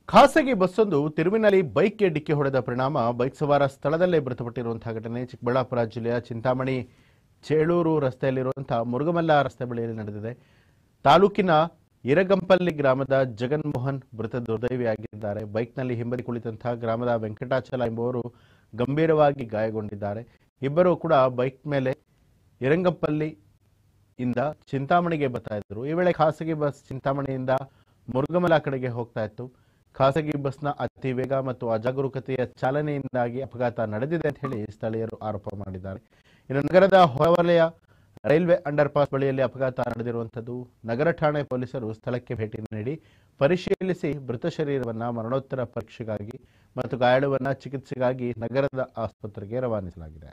ಖಾಸಗಿ ಬಸ್ಸೊಂದು ತಿರುವಿನಲ್ಲಿ ಬೈಕ್ಗೆ ಡಿಕ್ಕಿ ಹೊಡೆದ ಪರಿಣಾಮ ಬೈಕ್ ಸವಾರ ಸ್ಥಳದಲ್ಲೇ ಮೃತಪಟ್ಟಿರುವಂತಹ ಘಟನೆ ಚಿಕ್ಕಬಳ್ಳಾಪುರ ಜಿಲ್ಲೆಯ ಚಿಂತಾಮಣಿ ಚೇಳೂರು ರಸ್ತೆಯಲ್ಲಿರುವಂತಹ ಮುರುಗಮಲ್ಲ ರಸ್ತೆ ಬಳಿಯಲ್ಲಿ ನಡೆದಿದೆ. ತಾಲೂಕಿನ ಇರಗಂಪಲ್ಲಿ ಗ್ರಾಮದ ಜಗನ್ಮೋಹನ್ ಮೃತ ದುರ್ದೈವಿಯಾಗಿದ್ದಾರೆ. ಬೈಕ್ನಲ್ಲಿ ಹಿಂಬದಿ ಕುಳಿತಂತಹ ಗ್ರಾಮದ ವೆಂಕಟಾಚಲ ಎಂಬುವರು ಗಂಭೀರವಾಗಿ ಗಾಯಗೊಂಡಿದ್ದಾರೆ. ಇಬ್ಬರು ಕೂಡ ಬೈಕ್ ಮೇಲೆ ಇರಂಗಂಪಲ್ಲಿ ಇಂದ ಚಿಂತಾಮಣಿಗೆ ಬರ್ತಾ ಇದ್ರು. ಈ ವೇಳೆ ಖಾಸಗಿ ಬಸ್ ಚಿಂತಾಮಣಿಯಿಂದ ಮುರುಗಮಲ ಕಡೆಗೆ ಹೋಗ್ತಾ ಇತ್ತು. ಖಾಸಗಿ ಬಸ್ನ ಅತಿ ವೇಗ ಮತ್ತು ಅಜಾಗರೂಕತೆಯ ಚಾಲನೆಯಿಂದಾಗಿ ಅಪಘಾತ ನಡೆದಿದೆ ಅಂತ ಹೇಳಿ ಸ್ಥಳೀಯರು ಆರೋಪ ಮಾಡಿದ್ದಾರೆ. ಇನ್ನು ನಗರದ ಹೊರವಲಯ ರೈಲ್ವೆ ಅಂಡರ್ ಪಾಸ್ ಬಳಿಯಲ್ಲಿ ಅಪಘಾತ ನಡೆದಿರುವಂಥದ್ದು. ನಗರ ಠಾಣೆ ಪೊಲೀಸರು ಸ್ಥಳಕ್ಕೆ ಭೇಟಿ ನೀಡಿ ಪರಿಶೀಲಿಸಿ ಮೃತ ಶರೀರವನ್ನ ಮರಣೋತ್ತರ ಪರೀಕ್ಷೆಗಾಗಿ ಮತ್ತು ಗಾಯಾಳುವನ್ನ ಚಿಕಿತ್ಸೆಗಾಗಿ ನಗರದ ಆಸ್ಪತ್ರೆಗೆ ರವಾನಿಸಲಾಗಿದೆ.